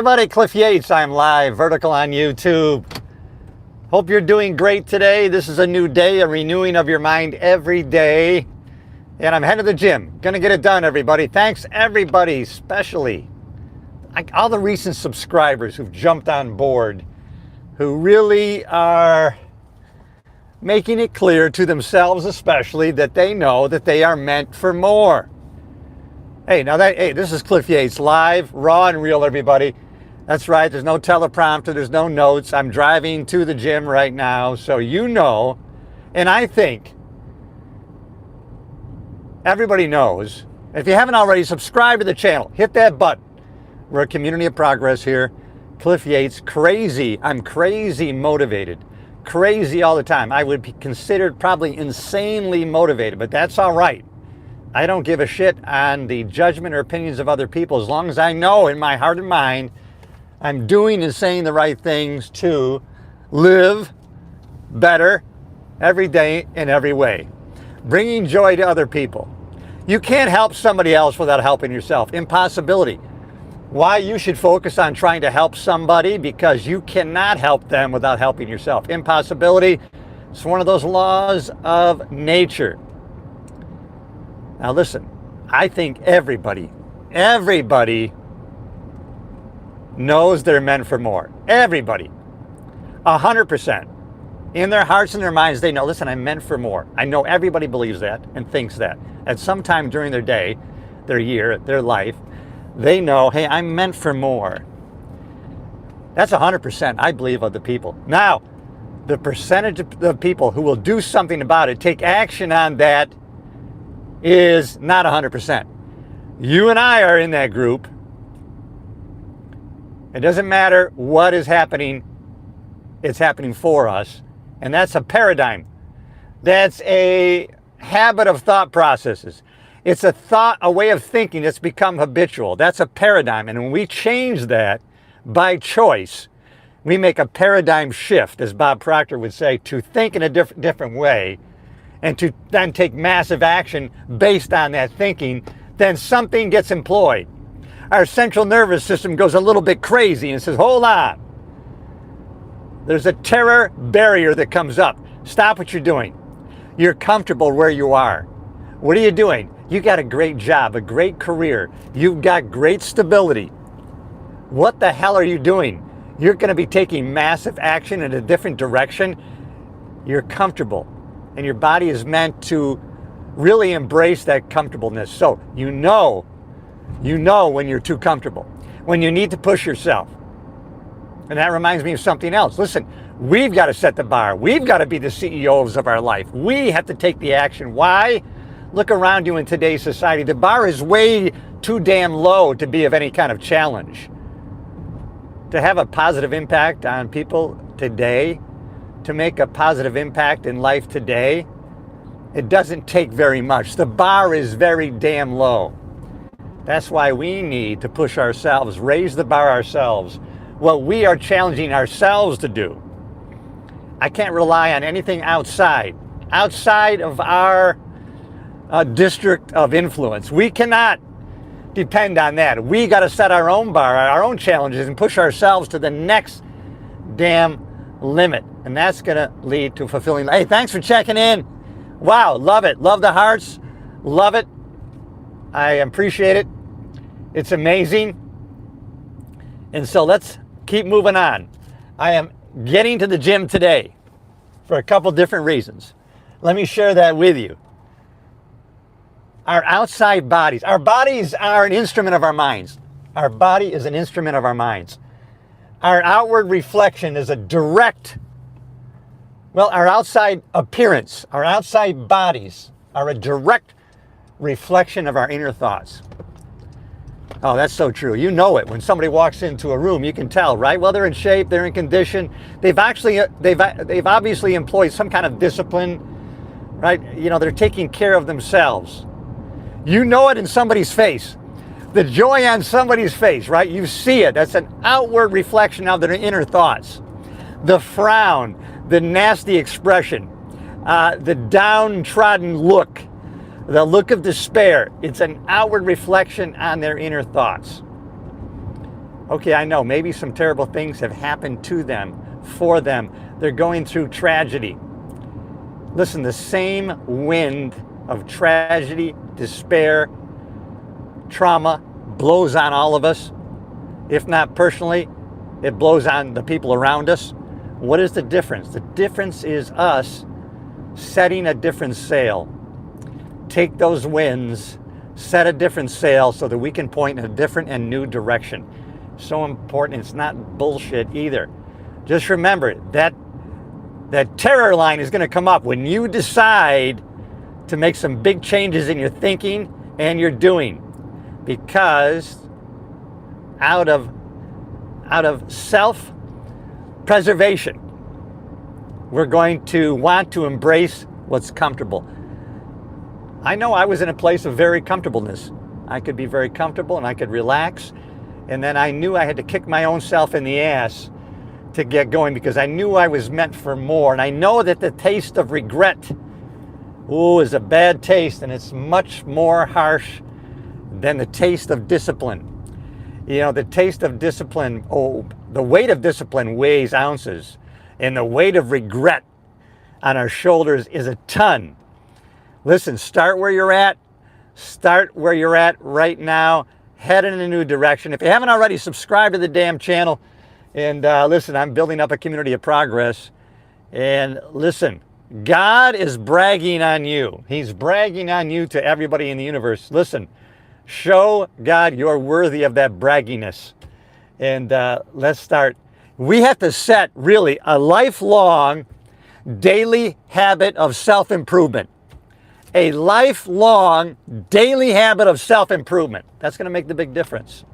Everybody, Cliff Yates. I'm live, vertical on YouTube. Hope you're doing great today. This is a new day, a renewing of your mind every day. And I'm heading to the gym. Gonna get it done, everybody. Thanks, everybody, especially all the recent subscribers who've jumped on board, who really are making it clear to themselves, especially, that they know that they are meant for more. Hey, this is Cliff Yates, live, raw and real, everybody. That's right, there's no teleprompter, there's no notes. I'm driving to the gym right now, so you know, and I think everybody knows. If you haven't already, subscribe to the channel, hit that button. We're a community of progress here. Cliff Yates, crazy, I'm crazy motivated. Crazy all the time. I would be considered probably insanely motivated, but that's all right. I don't give a shit on the judgment or opinions of other people as long as I know in my heart and mind I'm doing and saying the right things to live better every day in every way. Bringing joy to other people. You can't help somebody else without helping yourself. Impossibility. Why you should focus on trying to help somebody? Because you cannot help them without helping yourself. Impossibility. It's one of those laws of nature. Now listen, I think everybody knows they're meant for more. Everybody. 100%. In their hearts and their minds, they know, listen, I'm meant for more. I know everybody believes that and thinks that. At some time during their day, their year, their life, they know, hey, I'm meant for more. That's 100%, I believe, of the people. Now, the percentage of the people who will do something about it, take action on that, is not 100%. You and I are in that group. It doesn't matter what is happening, it's happening for us. And that's a paradigm. That's a habit of thought processes. It's a way of thinking that's become habitual. That's a paradigm. And when we change that by choice, we make a paradigm shift, as Bob Proctor would say, to think in a different way and to then take massive action based on that thinking, then something gets employed. Our central nervous system goes a little bit crazy and says, hold on. There's a terror barrier that comes up. Stop what you're doing. You're comfortable where you are. What are you doing? You got a great job, a great career. You've got great stability. What the hell are you doing? You're going to be taking massive action in a different direction. You're comfortable. And your body is meant to really embrace that comfortableness. So you know when you're too comfortable, when you need to push yourself. And that reminds me of something else. Listen, we've got to set the bar. We've got to be the CEOs of our life. We have to take the action. Why? Look around you in today's society. The bar is way too damn low to be of any kind of challenge. To have a positive impact on people today, to make a positive impact in life today, it doesn't take very much. The bar is very damn low. That's why we need to push ourselves, raise the bar ourselves. What we are challenging ourselves to do. I can't rely on anything outside of our district of influence. We cannot depend on that. We got to set our own bar, our own challenges, and push ourselves to the next damn limit. And that's going to lead to fulfilling. Hey, thanks for checking in. Wow, love it. Love the hearts. Love it. I appreciate it. It's amazing. And so let's keep moving on. I am getting to the gym today for a couple different reasons. Let me share that with you. Our outside bodies. Our bodies are an instrument of our minds. Our body is an instrument of our minds. Our outward reflection is a direct, our outside appearance, our outside bodies are a direct reflection of our inner thoughts. Oh, that's so true. You know it. When somebody walks into a room, you can tell, right? Well, they're in shape, they're in condition. They've obviously employed some kind of discipline, right? You know, they're taking care of themselves. You know it in somebody's face. The joy on somebody's face, right? You see it. That's an outward reflection of their inner thoughts. The frown, the nasty expression, the downtrodden look, the look of despair. It's an outward reflection on their inner thoughts. Okay, I know maybe some terrible things have happened to them, for them. They're going through tragedy. Listen, the same wind of tragedy, despair, trauma blows on all of us. If not personally, it blows on the people around us. What is the difference? The difference is us setting a different sail. Take those winds, set a different sail so that we can point in a different and new direction. So important. It's not bullshit either. Just remember that terror line is going to come up when you decide to make some big changes in your thinking and your doing, because out of self-preservation, we're going to want to embrace what's comfortable. I know I was in a place of very comfortableness. I could be very comfortable and I could relax, and then I knew I had to kick my own self in the ass to get going, because I knew I was meant for more. And I know that the taste of regret, is a bad taste, and it's much more harsh than the taste of discipline. You know, the taste of discipline, the weight of discipline weighs ounces, and the weight of regret on our shoulders is a ton. Listen, start where you're at. Start where you're at right now. Head in a new direction. If you haven't already, subscribe to the damn channel. And listen, I'm building up a community of progress. And listen, God is bragging on you. He's bragging on you to everybody in the universe. Listen, show God you're worthy of that bragginess. And let's start. We have to set really a lifelong daily habit of self-improvement. A lifelong daily habit of self-improvement. That's going to make the big difference.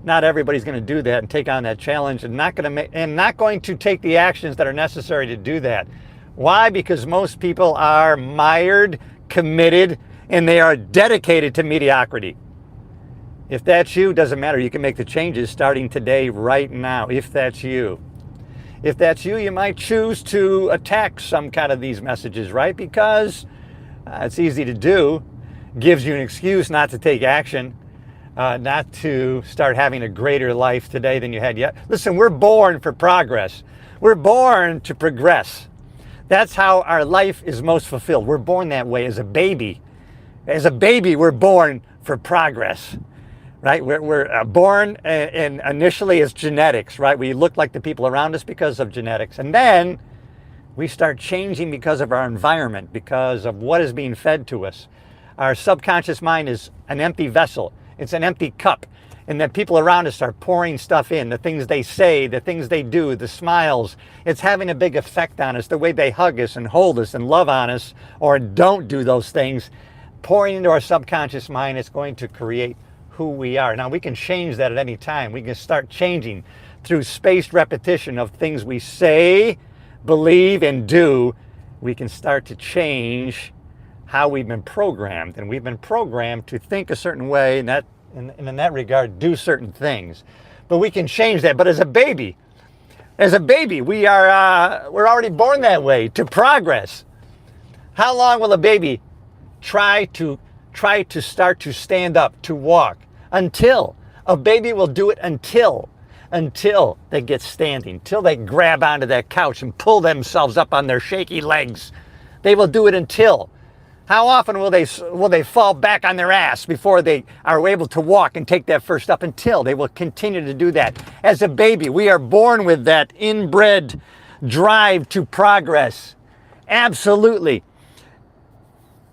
Not everybody's going to do that and take on that challenge, and not going to take the actions that are necessary to do that. Why? Because most people are mired, committed, and they are dedicated to mediocrity. If that's you, doesn't matter. You can make the changes starting today, right now, if that's you. If that's you, you might choose to attack some kind of these messages, right? Because it's easy to do. Gives you an excuse not to take action, not to start having a greater life today than you had yet. Listen, we're born for progress. We're born to progress. That's how our life is most fulfilled. We're born that way as a baby. As a baby, we're born for progress, right? We're born, and initially it's genetics, right? We look like the people around us because of genetics. And then we start changing because of our environment, because of what is being fed to us. Our subconscious mind is an empty vessel. It's an empty cup. And then people around us are pouring stuff in, the things they say, the things they do, the smiles. It's having a big effect on us, the way they hug us and hold us and love on us, or don't do those things. Pouring into our subconscious mind, it's going to create who we are. Now, we can change that at any time. We can start changing through spaced repetition of things we say, believe, and do. We can start to change how we've been programmed. And we've been programmed to think a certain way, and in that regard, do certain things. But we can change that. But as a baby, we're already born that way, to progress. How long will a baby try to start to stand up, to walk? Until a baby will do it until they get standing, till they grab onto that couch and pull themselves up on their shaky legs. They will do it until. How often will they fall back on their ass before they are able to walk and take that first step? Until. They will continue to do that. As a baby, we are born with that inbred drive to progress. Absolutely.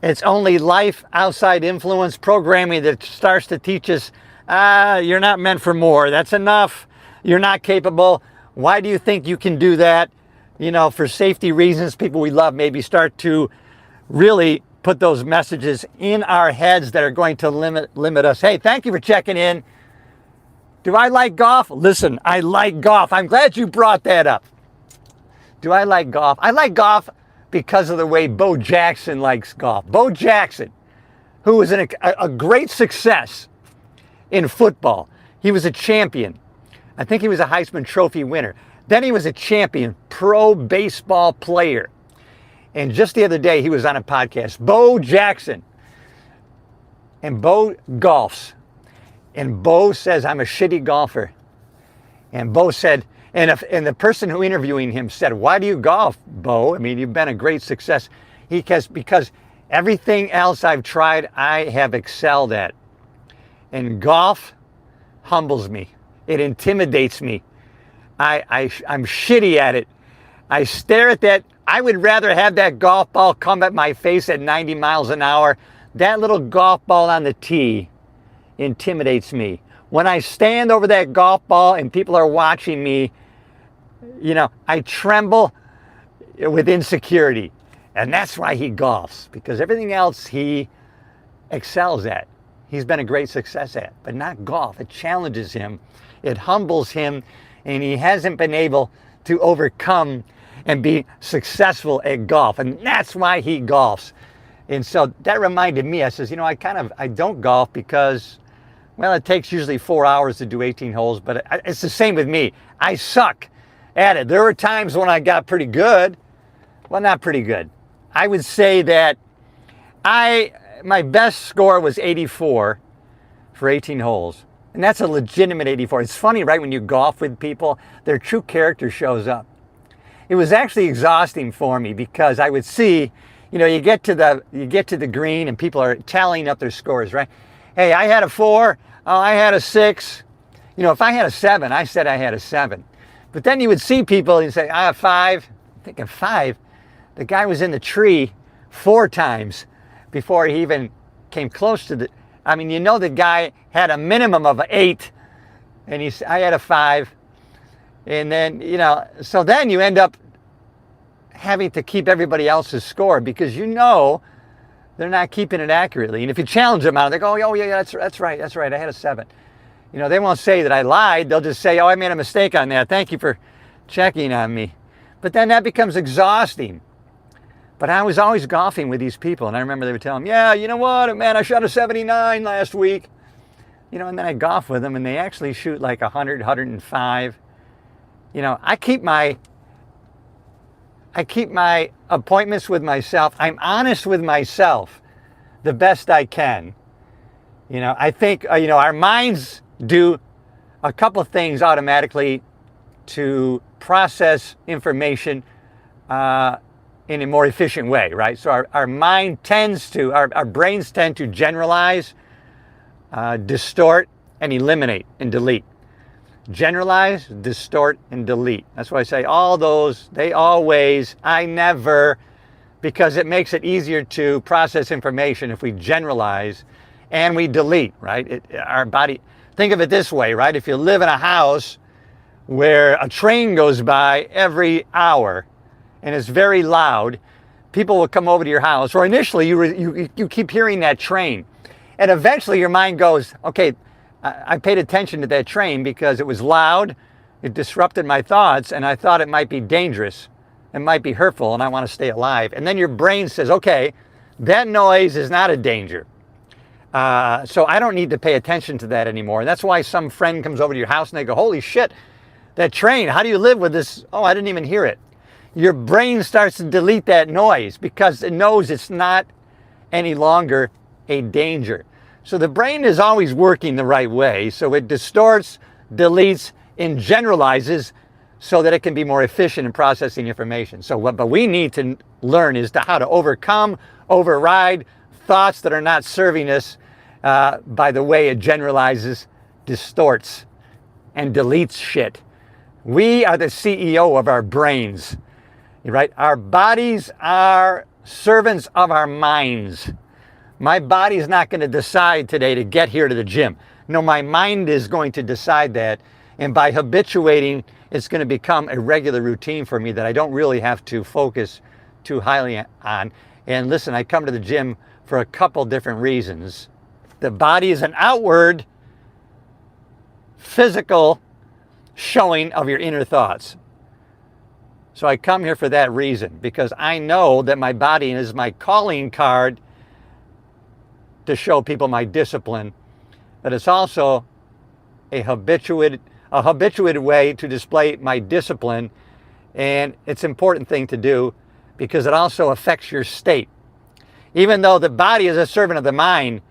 It's only life outside influence programming that starts to teach us, you're not meant for more. That's enough. You're not capable. Why do you think you can do that? You know, for safety reasons, people we love maybe start to really put those messages in our heads that are going to limit us. Hey, thank you for checking in. Do I like golf? Listen, I like golf. I'm glad you brought that up. Do I like golf? I like golf because of the way Bo Jackson likes golf. Bo Jackson, who was a great success in football. He was a champion. I think he was a Heisman Trophy winner. Then he was a champion pro baseball player. And just the other day, he was on a podcast, Bo Jackson. And Bo golfs. And Bo says, I'm a shitty golfer. And Bo said, and the person who interviewing him said, why do you golf, Bo? I mean, you've been a great success. Because everything else I've tried, I have excelled at. And golf humbles me. It intimidates me. I'm shitty at it. I stare at that. I would rather have that golf ball come at my face at 90 miles an hour. That little golf ball on the tee intimidates me. When I stand over that golf ball and people are watching me, I tremble with insecurity. And that's why he golfs, because everything else he excels at. He's been a great success at, but not golf. It challenges him. It humbles him, and he hasn't been able to overcome and be successful at golf. And that's why he golfs. And so that reminded me, I says, I don't golf because, well, it takes usually 4 hours to do 18 holes, but it's the same with me. I suck at it. There were times when I got pretty good. Well, not pretty good. I would say that my best score was 84 for 18 holes. And that's a legitimate 84. It's funny, right? When you golf with people, their true character shows up. It was actually exhausting for me because I would see, you get to the green and people are tallying up their scores, right? Hey, I had a 4. Oh, I had a 6. If I had a 7, I said I had a 7. But then you would see people and say, I have 5. I'm thinking 5. The guy was in the tree 4 times before he even came close to the. The guy had a minimum of an 8, and I had a 5. And then, so then you end up having to keep everybody else's score because they're not keeping it accurately. And if you challenge them on it, they go, oh yeah, that's right, I had a 7. They won't say that I lied. They'll just say, oh, I made a mistake on that. Thank you for checking on me. But then that becomes exhausting. But I was always golfing with these people, and I remember they would tell them, yeah, you know what, man, I shot a 79 last week. And then I golf with them, and they actually shoot like 100, 105. I keep my appointments with myself. I'm honest with myself the best I can. I think, our minds do a couple of things automatically to process information in a more efficient way, right? So our mind tends to, our brains tend to generalize, distort, and eliminate and delete. Generalize, distort, and delete. That's why I say all those, they always, I never, because it makes it easier to process information if we generalize and we delete, right? Our body, think of it this way, right? If you live in a house where a train goes by every hour and it's very loud, people will come over to your house, or initially you keep hearing that train. And eventually your mind goes, okay, I paid attention to that train because it was loud, it disrupted my thoughts, and I thought it might be dangerous, it might be hurtful, and I want to stay alive. And then your brain says, okay, that noise is not a danger. So I don't need to pay attention to that anymore. And that's why some friend comes over to your house and they go, holy shit, that train, how do you live with this? Oh, I didn't even hear it. Your brain starts to delete that noise because it knows it's not any longer a danger. So the brain is always working the right way. So it distorts, deletes, and generalizes so that it can be more efficient in processing information. So what we need to learn is how to overcome, override thoughts that are not serving us by the way it generalizes, distorts, and deletes shit. We are the CEO of our brains, right? Our bodies are servants of our minds. My body is not going to decide today to get here to the gym. No, my mind is going to decide that. And by habituating, it's going to become a regular routine for me that I don't really have to focus too highly on. And listen, I come to the gym for a couple different reasons. The body is an outward, physical showing of your inner thoughts. So I come here for that reason, because I know that my body is my calling card to show people my discipline, but it's also a habituated way to display my discipline, and it's an important thing to do because it also affects your state. Even though the body is a servant of the mind,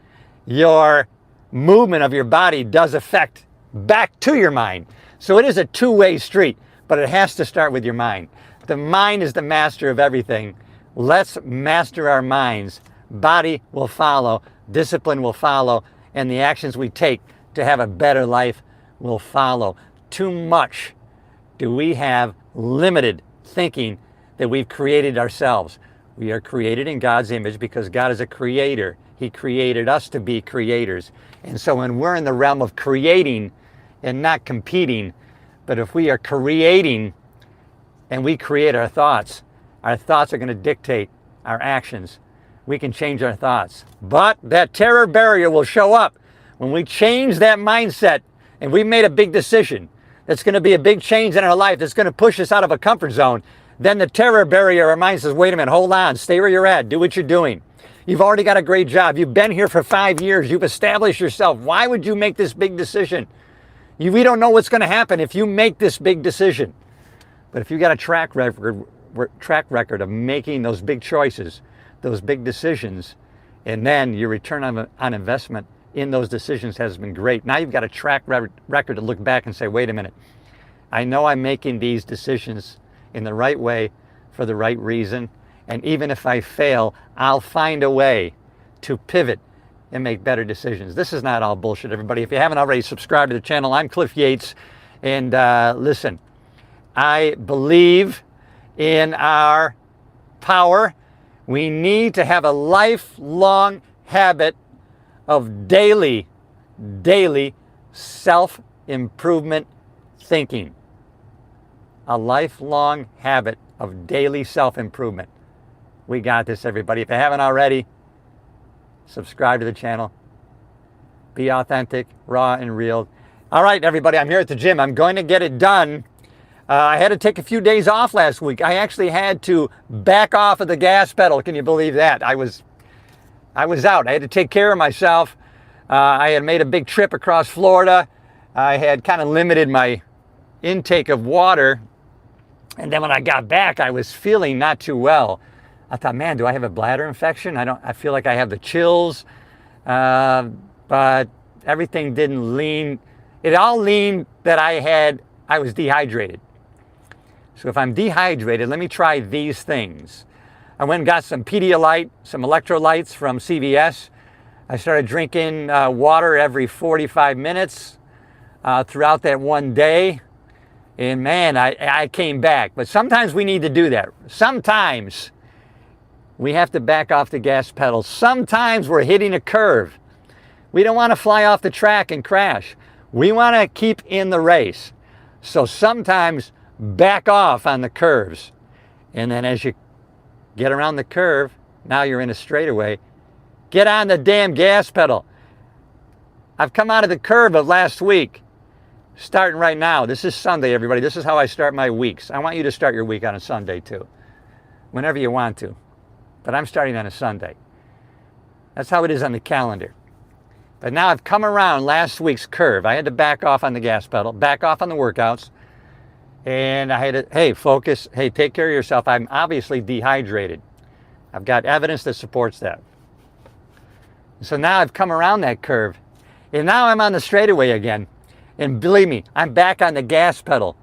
your movement of your body does affect back to your mind. So it is a two-way street, but it has to start with your mind. The mind is the master of everything. Let's master our minds. Body will follow, discipline will follow, and the actions we take to have a better life will follow. Too much do we have limited thinking that we've created ourselves. We are created in God's image because God is a creator. He created us to be creators. And so when we're in the realm of creating and not competing, but if we are creating and we create our thoughts are going to dictate our actions. We can change our thoughts. But that terror barrier will show up when we change that mindset and we've made a big decision that's going to be a big change in our life, that's going to push us out of a comfort zone. Then the terror barrier reminds us, wait a minute, hold on, stay where you're at, do what you're doing. You've already got a great job. You've been here for 5 years. You've established yourself. Why would you make this big decision? We don't know what's going to happen if you make this big decision. But if you got a track record of making those big choices, those big decisions, and then your return on investment in those decisions has been great. Now you've got a track record to look back and say, wait a minute, I know I'm making these decisions in the right way for the right reason. And even if I fail, I'll find a way to pivot and make better decisions. This is not all bullshit, everybody. If you haven't already subscribed to the channel, I'm Cliff Yates. And listen, I believe in our power. We need to have a lifelong habit of daily self-improvement thinking. A lifelong habit of daily self-improvement. We got this, everybody. If you haven't already, subscribe to the channel. Be authentic, raw, and real. All right, everybody, I'm here at the gym. I'm going to get it done. I had to take a few days off last week. I actually had to back off of the gas pedal. Can you believe that? I was out. I had to take care of myself. I had made a big trip across Florida. I had kind of limited my intake of water. And then when I got back, I was feeling not too well. I thought, man, do I have a bladder infection? I feel like I have the chills. But everything didn't lean. It all leaned that I was dehydrated. So if I'm dehydrated, let me try these things. I went and got some Pedialyte, some electrolytes from CVS. I started drinking water every 45 minutes throughout that one day. And man, I came back. But sometimes we need to do that. Sometimes we have to back off the gas pedal. Sometimes we're hitting a curve. We don't want to fly off the track and crash. We want to keep in the race. So sometimes back off on the curves. And then as you get around the curve, now you're in a straightaway, get on the damn gas pedal. I've come out of the curve of last week, starting right now. This is Sunday, everybody. This is how I start my weeks. I want you to start your week on a Sunday too, whenever you want to. But I'm starting on a Sunday. That's how it is on the calendar. But now I've come around last week's curve. I had to back off on the gas pedal, back off on the workouts. And I had to, hey, focus. Hey, take care of yourself. I'm obviously dehydrated. I've got evidence that supports that. So now I've come around that curve. And now I'm on the straightaway again. And believe me, I'm back on the gas pedal.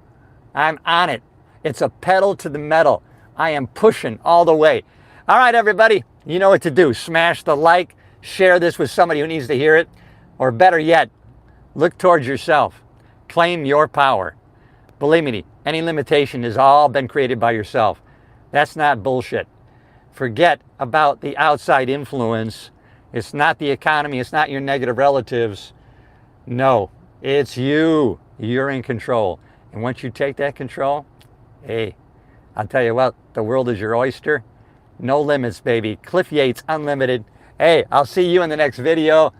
I'm on it. It's a pedal to the metal. I am pushing all the way. All right, everybody, you know what to do. Smash the like. Share this with somebody who needs to hear it. Or better yet, look towards yourself. Claim your power. Believe me, any limitation has all been created by yourself. That's not bullshit. Forget about the outside influence. It's not the economy. It's not your negative relatives. No, it's you. You're in control. And once you take that control, hey, I'll tell you what, the world is your oyster. No limits, baby. Cliff Yates, unlimited. Hey, I'll see you in the next video.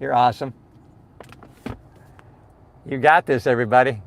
You're awesome. You got this, everybody.